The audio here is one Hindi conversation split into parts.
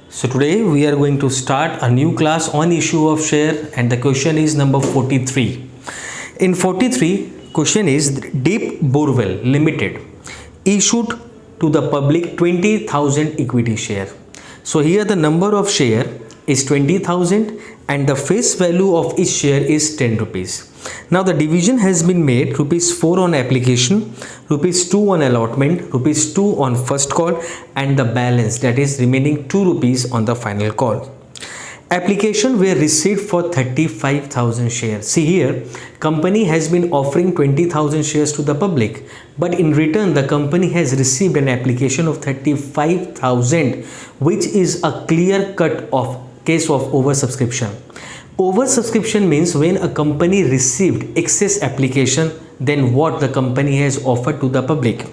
So today we are going to start a new class on issue of share, and the question is number 43. In 43, question is Deep Borewell Limited issued to the public 20,000 equity share. So here the number of share is 20,000 and the face value of each share is 10 rupees. Now the division has been made rupees 4 on application, rupees 2 on allotment, rupees 2 on first call, and the balance, that is remaining 2 rupees on the final call. Application were received for 35,000 shares. See here, company has been offering 20,000 shares to the public, but in return the company has received an application of 35,000, which is a clear cut of case of oversubscription. Oversubscription means when a company received excess application then what the company has offered to the public.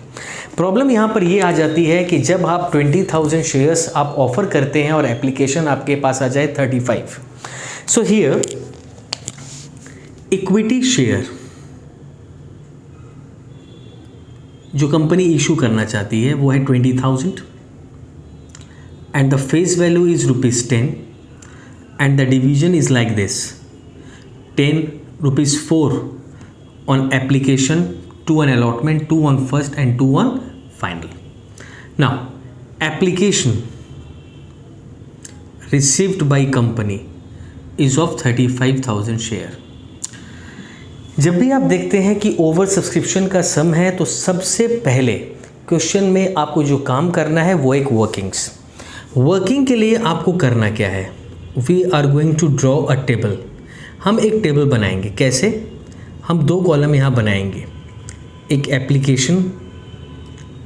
Problem यहाँ पर ये आ जाती है कि जब आप 20,000 शेयर्स आप ऑफर करते हैं और एप्लीकेशन आपके पास आ जाए 35. सो हियर इक्विटी शेयर जो कंपनी इशू करना चाहती है वो है 20,000 and the face value is ₹10 and the division is like this: 10 rupees 4 on application, 2 on allotment, 2 on first and 2 on final. Now application received by company is of 35,000 share. जब भी आप देखते हैं कि ओवर सब्सक्रिप्शन का सम है तो सबसे पहले क्वेश्चन में आपको जो काम करना है वो एक वर्किंग के लिए आपको करना क्या है, we are going to draw a table. हम एक टेबल बनाएंगे. कैसे? हम 2 कॉलम यहाँ बनाएंगे, एक एप्लीकेशन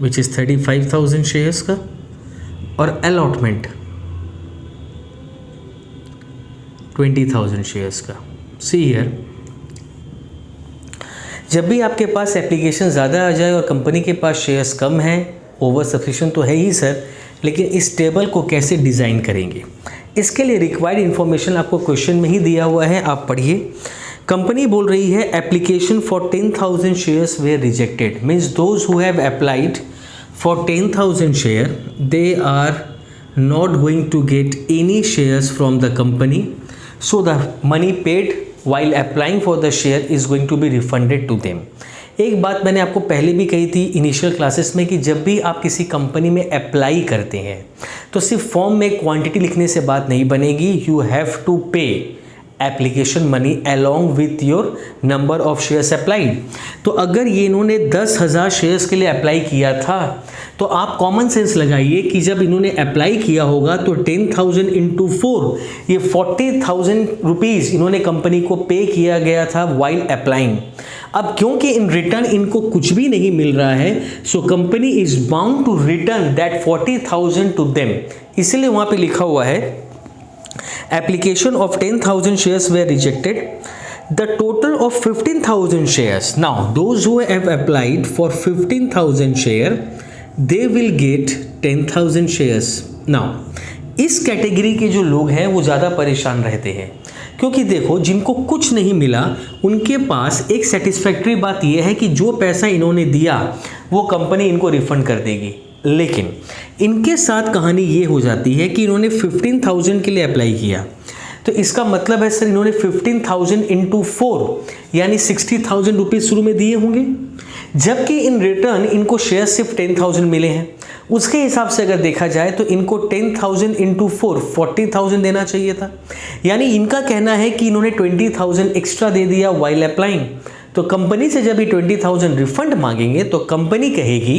विच इज़ 35,000 शेयर्स का और अलॉटमेंट 20,000 शेयर्स का. सी हियर, जब भी आपके पास एप्लीकेशन ज़्यादा आ जाए और कंपनी के पास शेयर्स कम है, ओवर सब्सक्रिप्शन तो है ही सर, लेकिन इस टेबल को कैसे डिज़ाइन करेंगे, इसके लिए रिक्वायर्ड इन्फॉर्मेशन आपको क्वेश्चन में ही दिया हुआ है, आप पढ़िए. कंपनी बोल रही है application for 10,000 shares were rejected, means those who have applied for 10,000 share they are not going to get any shares from the company, so the money paid while applying for the share is going to be refunded to them. एक बात मैंने आपको पहले भी कही थी इनिशियल क्लासेस में कि जब भी आप किसी कंपनी में अप्लाई करते हैं तो सिर्फ फॉर्म में क्वांटिटी लिखने से बात नहीं बनेगी. यू हैव टू पे application money along with your number of shares applied. तो अगर ये इन्होंने 10,000 शेयर्स के लिए अप्लाई किया था तो आप कॉमन सेंस लगाइए कि जब इन्होंने अप्लाई किया होगा तो 10,000 इंटू 4 ये 40,000 रुपीज़ इन्होंने कंपनी को पे किया गया था वाइल अप्लाइंग. अब क्योंकि इन रिटर्न इनको कुछ भी नहीं मिल रहा है, so company is bound to return that 40,000 to them. इसलिए वहाँ पे लिखा हुआ है application of 10,000 shares were rejected. The total of 15,000 shares. Now, those who have applied for 15,000 share, they will get 10,000 shares. Now, इस कैटेगरी के जो लोग हैं वो ज़्यादा परेशान रहते हैं, क्योंकि देखो जिनको कुछ नहीं मिला उनके पास एक सेटिस्फैक्ट्री बात यह है कि जो पैसा इन्होंने दिया वो कंपनी इनको रिफंड कर देगी. लेकिन इनके साथ कहानी ये हो जाती है कि इन्होंने 15,000 के लिए अप्लाई किया, तो इसका मतलब है सर इन्होंने 15,000 इंटू 4 यानी 60,000 रुपीज़ शुरू में दिए होंगे, जबकि इन रिटर्न इनको शेयर सिर्फ 10,000 मिले हैं. उसके हिसाब से अगर देखा जाए तो इनको 10,000 इंटू 4 40,000 देना चाहिए था. यानी इनका कहना है कि इन्होंने 20,000 एक्स्ट्रा दे दिया वाइल अप्लाइंग. तो कंपनी से जब ये 20,000 रिफंड मांगेंगे तो कंपनी कहेगी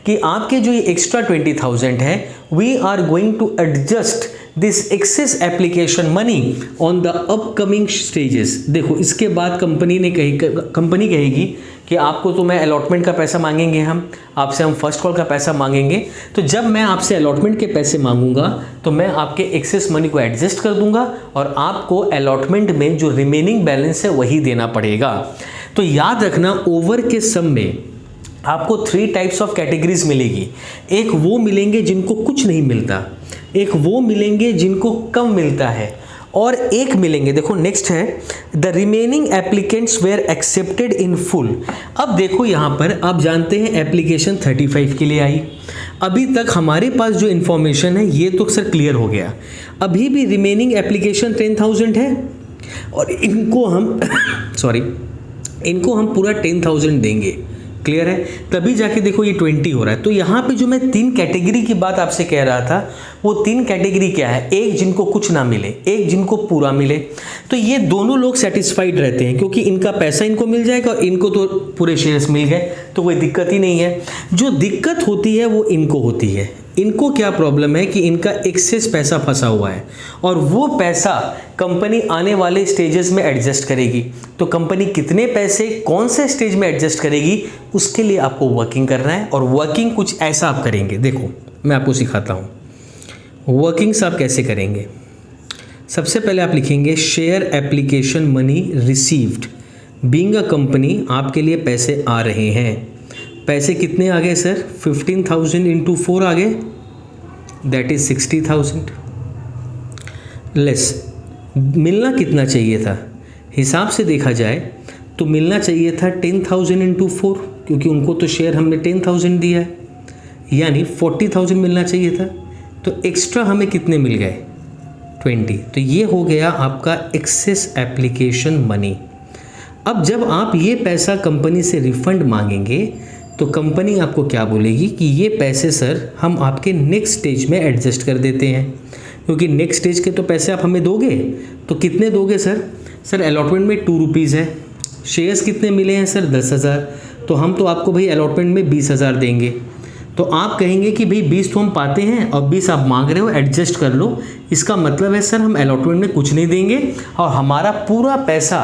कि आपके जो ये एक्स्ट्रा 20,000 है we are going to adjust this excess application money on the upcoming stages. देखो इसके बाद कंपनी कहेगी कि आपको तो मैं अलॉटमेंट का पैसा मांगेंगे, हम आपसे हम फर्स्ट कॉल का पैसा मांगेंगे, तो जब मैं आपसे अलॉटमेंट के पैसे मांगूंगा तो मैं आपके एक्सेस मनी को एडजस्ट कर दूंगा और आपको अलॉटमेंट में जो रिमेनिंग बैलेंस है वही देना पड़ेगा. तो याद रखना ओवर के सम में आपको 3 टाइप्स ऑफ कैटेगरीज मिलेगी. एक वो मिलेंगे जिनको कुछ नहीं मिलता, एक वो मिलेंगे जिनको कम मिलता है, और एक मिलेंगे। देखो नेक्स्ट है the remaining applicants were accepted in full. अब देखो यहाँ पर आप जानते हैं एप्लीकेशन 35 के लिए आई, अभी तक हमारे पास जो इन्फॉर्मेशन है ये तो सर क्लियर हो गया। अभी भी रिमेनिंग एप्लीकेशन 10,000 है और इनको हम इनको हम पूरा 10,000 देंगे। क्लियर है? तभी जाके देखो ये 20 हो रहा है। तो यहाँ पे जो मैं 3 कैटेगरी की बात आपसे कह रहा था वो 3 कैटेगरी क्या है, एक जिनको कुछ ना मिले, एक जिनको पूरा मिले। तो ये दोनों लोग सेटिस्फाइड रहते हैं क्योंकि इनका पैसा इनको मिल जाएगा और इनको तो पूरे शेयर्स मिल गए, तो कोई दिक्कत ही नहीं है। जो दिक्कत होती है वो इनको होती है। इनको क्या प्रॉब्लम है कि इनका एक्सेस पैसा फंसा हुआ है और वो पैसा कंपनी आने वाले स्टेजेस में एडजस्ट करेगी। तो कंपनी कितने पैसे कौन से स्टेज में एडजस्ट करेगी उसके लिए आपको वर्किंग करना है। और वर्किंग कुछ ऐसा आप करेंगे, देखो मैं आपको सिखाता हूँ वर्किंग्स आप कैसे करेंगे। सबसे पहले आप लिखेंगे share application money received being a company, आपके लिए पैसे आ रहे हैं। पैसे कितने आ गए सर? 15,000 इंटू 4 आ गए, दैट इज 60,000 लेस। मिलना कितना चाहिए था? हिसाब से देखा जाए तो मिलना चाहिए था 10,000 इंटू 4, क्योंकि उनको तो शेयर हमने 10,000 दिया है, यानी 40,000 मिलना चाहिए था। तो एक्स्ट्रा हमें कितने मिल गए? 20। तो ये हो गया आपका एक्सेस एप्लीकेशन मनी। अब जब आप ये पैसा कंपनी से रिफंड मांगेंगे तो कंपनी आपको क्या बोलेगी कि ये पैसे सर हम आपके नेक्स्ट स्टेज में एडजस्ट कर देते हैं, क्योंकि नेक्स्ट स्टेज के तो पैसे आप हमें दोगे। तो कितने दोगे सर? सर अलॉटमेंट में 2 रुपीज़ है, शेयर्स कितने मिले हैं सर? 10,000। तो हम तो आपको भाई अलॉटमेंट में 20,000 देंगे। तो आप कहेंगे कि भाई 20 तो हम पाते हैं और 20 आप मांग रहे हो, एडजस्ट कर लो। इसका मतलब है सर हम अलॉटमेंट में कुछ नहीं देंगे और हमारा पूरा पैसा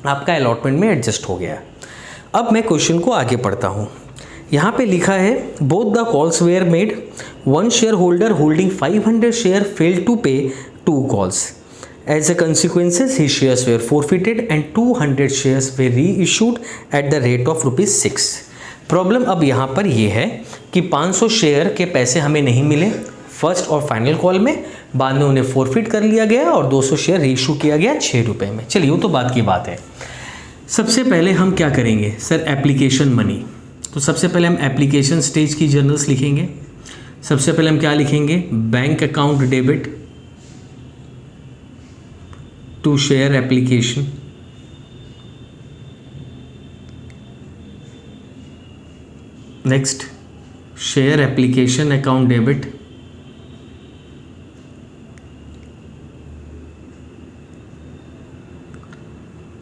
आपका अलॉटमेंट में एडजस्ट हो गया। अब मैं क्वेश्चन को आगे पढ़ता हूँ। यहाँ पे लिखा है both the calls were made, one shareholder holding 500 share failed to pay 2 calls, as a consequences his shares were forfeited and 200 shares were reissued at the rate of ₹6। Problem अब यहाँ पर ये है कि 500 शेयर के पैसे हमें नहीं मिले फर्स्ट और फाइनल कॉल में, बाद में उन्हें फोरफिट कर लिया गया और 200 शेयर री इशू किया गया 6 रुपये में। चलिए वो तो बात की बात है। सबसे पहले हम क्या करेंगे सर? Application money. तो सबसे पहले हम एप्लीकेशन स्टेज की जर्नल्स लिखेंगे। सबसे पहले हम क्या लिखेंगे? Bank account debit to share application, next share application account debit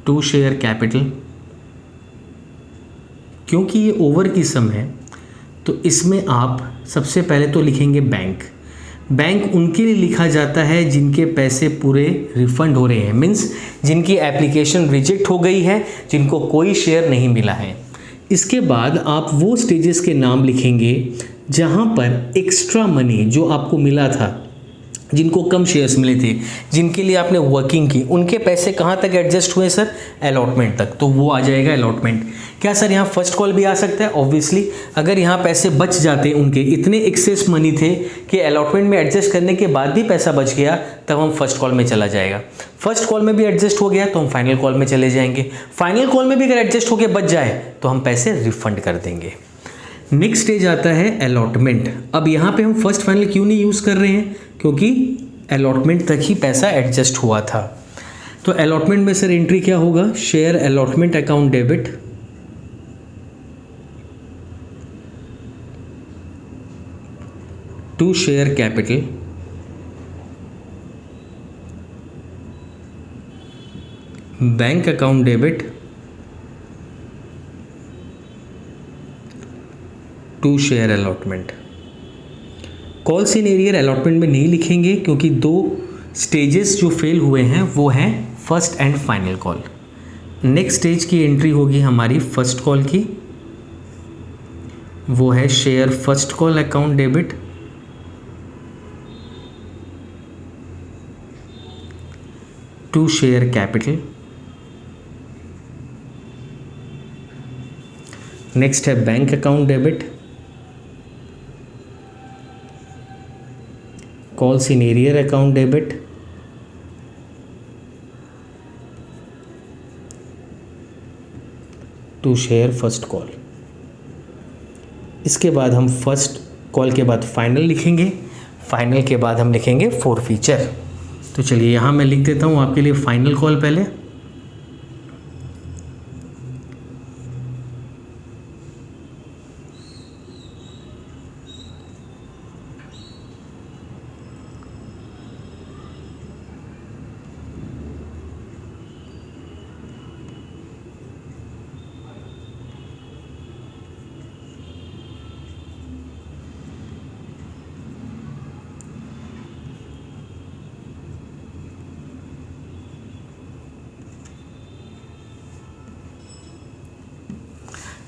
to share capital. क्योंकि ये ओवर की सम है तो इसमें आप सबसे पहले तो लिखेंगे बैंक। बैंक उनके लिए लिखा जाता है जिनके पैसे पूरे रिफंड हो रहे हैं, मीन्स जिनकी एप्लीकेशन रिजेक्ट हो गई है, जिनको कोई शेयर नहीं मिला है। इसके बाद आप वो स्टेजेस के नाम लिखेंगे जहाँ पर एक्स्ट्रा मनी जो आपको मिला था, जिनको कम शेयर्स मिले थे, जिनके लिए आपने वर्किंग की, उनके पैसे कहाँ तक एडजस्ट हुए सर? अलॉटमेंट तक। तो वो आ जाएगा अलॉटमेंट। क्या सर यहाँ फर्स्ट कॉल भी आ सकता है? ऑब्वियसली अगर यहाँ पैसे बच जाते, उनके इतने एक्सेस मनी थे कि अलॉटमेंट में एडजस्ट करने के बाद भी पैसा बच गया, तब हम फर्स्ट कॉल में चला जाएगा। फर्स्ट कॉल में भी एडजस्ट हो गया तो हम फाइनल कॉल में चले जाएंगे। फाइनल कॉल में भी अगर एडजस्ट होकर बच जाए तो हम पैसे रिफंड कर देंगे। नेक्स्ट स्टेज आता है अलॉटमेंट। अब यहाँ पे हम फर्स्ट फाइनल क्यों नहीं यूज़ कर रहे हैं? क्योंकि अलॉटमेंट तक ही पैसा एडजस्ट हुआ था। तो अलॉटमेंट में सर एंट्री क्या होगा? Share allotment account debit to share capital bank account debit to share allotment. Calls in arrear allotment में नहीं लिखेंगे क्योंकि 2 स्टेजेस जो फेल हुए हैं वो हैं first and final call. Next stage की एंट्री होगी हमारी फर्स्ट कॉल की, वो है share first call account debit to share capital. Next है bank account debit, calls in arrear account debit to share first call. इसके बाद हम फर्स्ट कॉल के बाद फाइनल लिखेंगे, फाइनल के बाद हम लिखेंगे फॉर फीचर। तो चलिए यहाँ मैं लिख देता हूँ आपके लिए फाइनल कॉल पहले।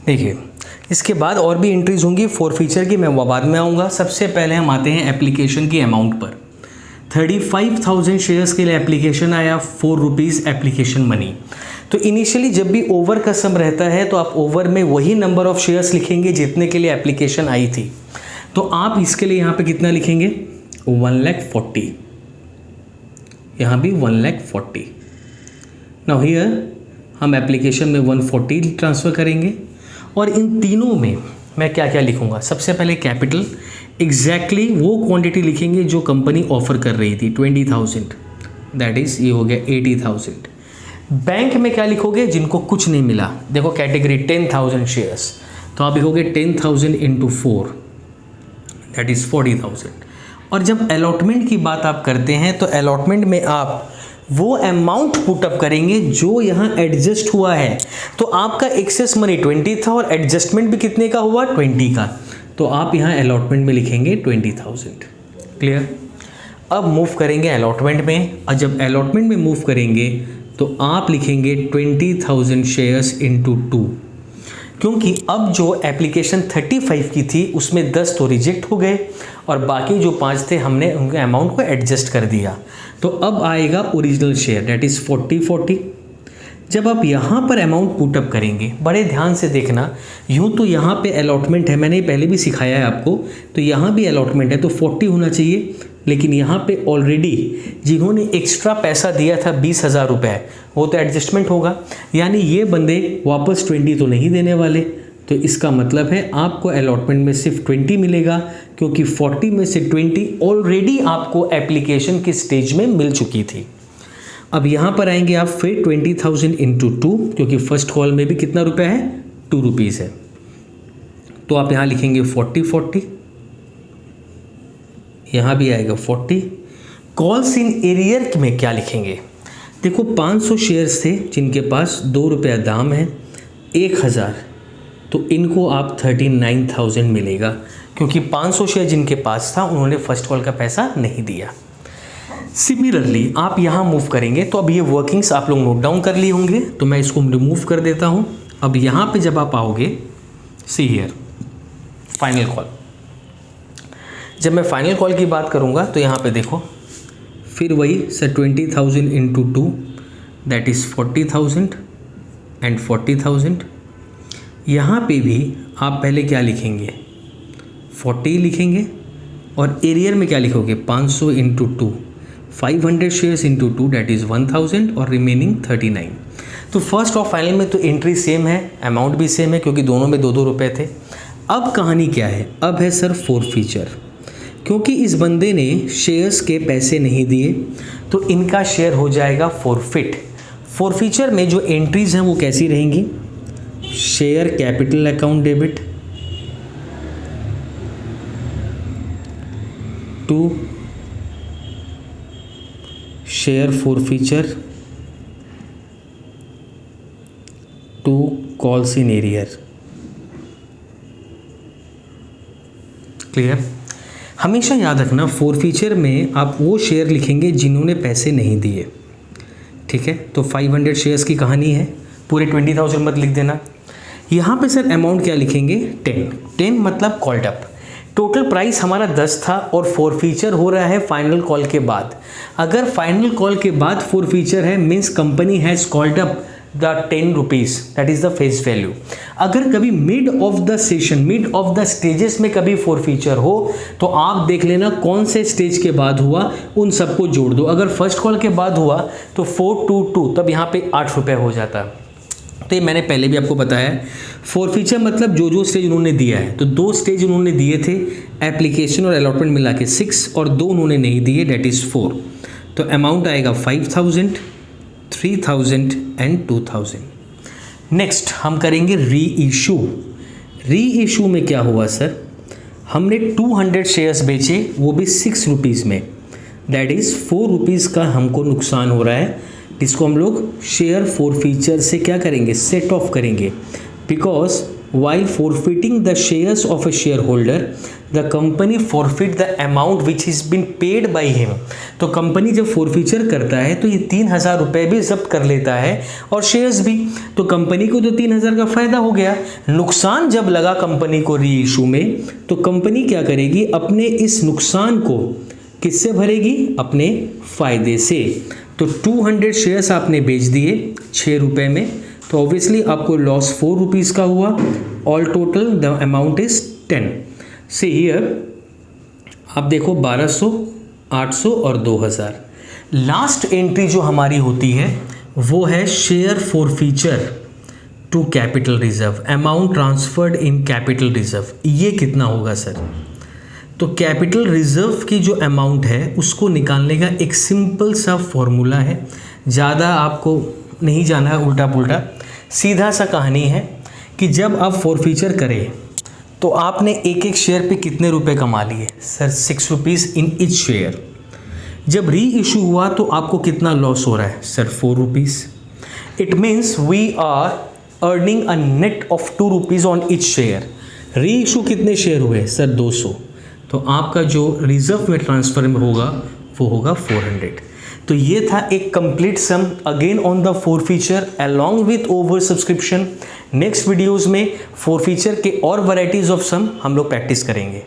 देखिए इसके बाद और भी एंट्रीज होंगी फॉर फीचर की, मैं बाद में आऊँगा। सबसे पहले हम आते हैं एप्लीकेशन की अमाउंट पर। 35,000 शेयर्स के लिए एप्लीकेशन आया, 4 रुपीज़ एप्लीकेशन मनी। तो इनिशियली जब भी ओवर का सम रहता है तो आप ओवर में वही नंबर ऑफ शेयर्स लिखेंगे जितने के लिए एप्लीकेशन आई थी। तो आप इसके लिए यहाँ पे कितना लिखेंगे 1,40,000, यहाँ भी 1,40,000। नाउ हियर हम एप्लीकेशन में 140 ट्रांसफ़र करेंगे और इन तीनों में मैं क्या क्या लिखूंगा। सबसे पहले कैपिटल, एग्जैक्टली वो क्वांटिटी लिखेंगे जो कंपनी ऑफर कर रही थी 20,000, दैट इज़ ये हो गया 80,000। बैंक में क्या लिखोगे जिनको कुछ नहीं मिला, देखो कैटेगरी 10,000 शेयर्स, तो आप लिखोगे 10,000 इंटू 4, दैट इज़ 40,000। और जब अलॉटमेंट की बात आप करते हैं तो अलॉटमेंट में आप वो अमाउंट पुटअप करेंगे जो यहाँ एडजस्ट हुआ है। तो आपका एक्सेस मनी 20 था और एडजस्टमेंट भी कितने का हुआ 20 का, तो आप यहाँ अलॉटमेंट में लिखेंगे 20,000। क्लियर। अब मूव करेंगे अलॉटमेंट में, और जब अलॉटमेंट में मूव करेंगे तो आप लिखेंगे 20,000 शेयर्स इंटू 2, क्योंकि अब जो एप्लीकेशन 35 की थी उसमें 10 तो रिजेक्ट हो गए और बाकी जो 5 थे हमने उनके अमाउंट को एडजस्ट कर दिया। तो अब आएगा ओरिजिनल शेयर, दैट इज़ 40। जब आप यहाँ पर अमाउंट पुटअप करेंगे, बड़े ध्यान से देखना, यूँ तो यहाँ पे अलॉटमेंट है, मैंने पहले भी सिखाया है आपको, तो यहाँ भी अलॉटमेंट है तो 40 होना चाहिए। लेकिन यहाँ पे ऑलरेडी जिन्होंने एक्स्ट्रा पैसा दिया था 20,000 रुपये, वो तो एडजस्टमेंट होगा, यानी ये बंदे वापस 20 तो नहीं देने वाले। तो इसका मतलब है आपको अलॉटमेंट में सिर्फ 20 मिलेगा, क्योंकि 40 में से 20 ऑलरेडी आपको एप्लीकेशन की स्टेज में मिल चुकी थी। अब यहाँ पर आएंगे आप फिर 20,000 इंटू 2, क्योंकि फर्स्ट कॉल में भी कितना रुपया है 2 रुपीज़ है, तो आप यहाँ लिखेंगे 40, यहाँ भी आएगा 40। कॉल्स इन एरियर में क्या लिखेंगे, देखो 500 शेयर्स थे जिनके पास 2 रुपया दाम है, 1,000, तो इनको आप 39,000 मिलेगा, क्योंकि 500 शेयर जिनके पास था उन्होंने फर्स्ट कॉल का पैसा नहीं दिया। सिमिलरली आप यहाँ मूव करेंगे, तो अब ये वर्किंग्स आप लोग नोट डाउन कर लिए होंगे, तो मैं इसको रिमूव कर देता हूँ। अब यहाँ पे जब आप आओगे, सी हियर फाइनल कॉल, जब मैं फाइनल कॉल की बात करूँगा तो यहाँ पे देखो फिर वही sir 20,000 into 2, that is 40,000 and 40,000। यहाँ पे भी आप पहले क्या लिखेंगे 40 लिखेंगे, और एरियर में क्या लिखोगे 500 into 2, 500 shares into 2, that is 1,000 और रिमेनिंग 39। तो फर्स्ट और फाइनल में तो एंट्री सेम है, अमाउंट भी सेम है, क्योंकि दोनों में 2-2 रुपये थे। अब कहानी क्या है, अब है सर फॉर फीचर, क्योंकि इस बंदे ने शेयर्स के पैसे नहीं दिए तो इनका शेयर हो जाएगा फॉरफिट। फॉरफीचर में जो एंट्रीज हैं वो कैसी रहेंगी, share capital account debit to share forfeiture to calls in arrear. Clear. हमेशा याद रखना फॉरफीचर में आप वो शेयर लिखेंगे जिन्होंने पैसे नहीं दिए, ठीक है। तो 500 शेयर्स की कहानी है, पूरे 20,000 मत लिख देना। यहाँ पे सर अमाउंट क्या लिखेंगे 10 मतलब कॉल्ड अप। टोटल प्राइस हमारा 10 था और फॉरफीचर हो रहा है फाइनल कॉल के बाद। अगर फाइनल कॉल के बाद फॉरफीचर है means company has called up the 10 rupees, that is the face value. अगर कभी mid of the session, mid of the stages में कभी फॉरफीचर हो तो आप देख लेना कौन से स्टेज के बाद हुआ, उन सबको जोड़ दो। अगर फर्स्ट कॉल के बाद हुआ तो 422, तब यहाँ पे 8 रुपये हो जाता। तो ये मैंने पहले भी आपको बताया है। फॉरफीचर मतलब जो स्टेज उन्होंने दिया है, तो 2 स्टेज उन्होंने दिए थे, एप्लीकेशन और अलॉटमेंट मिला के 6 और 2 उन्होंने नहीं दिए, डेट इज़ 4। तो अमाउंट आएगा 5000, 3000 एंड 2000। नेक्स्ट हम करेंगे री इशू। री इशू में क्या हुआ सर, हमने 200 शेयर्स बेचे, वो भी 6 रुपीज़ में, दैट इज़ 4 रुपीज़ का हमको नुकसान हो रहा है, जिसको हम लोग शेयर फॉरफीचर से क्या करेंगे, सेट ऑफ करेंगे। Because while forfeiting the shares of a shareholder the company forfeit the amount which is been paid by him. तो कंपनी जब फॉरफीचर करता है तो ये 3000 रुपये भी जब्त कर लेता है और शेयर्स भी, तो कंपनी को तो 3000 का फ़ायदा हो गया। नुकसान जब लगा कंपनी को री इशू में, तो कंपनी क्या करेगी, अपने इस नुकसान को किससे भरेगी, अपने फ़ायदे से। तो 200 शेयर्स आपने बेच दिए 6 रुपये में, तो ऑब्वियसली आपको लॉस 4 रुपीज़ का हुआ। All total the amount is 10। से हियर आप देखो 1200, 800 और 2000। लास्ट एंट्री जो हमारी होती है वो है share forfeiture to capital reserve, amount transferred in capital reserve. ये कितना होगा सर, तो कैपिटल रिजर्व की जो अमाउंट है उसको निकालने का एक सिंपल सा फॉर्मूला है, ज़्यादा आपको नहीं जाना है उल्टा पुल्टा, सीधा सा कहानी है कि जब आप फॉरफीचर करें तो आपने एक एक शेयर पे कितने रुपए कमा लिए sir, 6 rupees in each share. जब री इशू हुआ तो आपको कितना लॉस हो रहा है sir, 4 rupees. It means we are earning a net of 2 rupees on each share. Reissue कितने शेयर हुए सर, 200, तो आपका जो रिजर्व में ट्रांसफ़र में होगा वो होगा 400। तो ये था एक complete sum again on the forfeiture along with oversubscription. Next videos में फॉरफीचर के और वैराइटीज़ ऑफ सम हम लोग प्रैक्टिस करेंगे।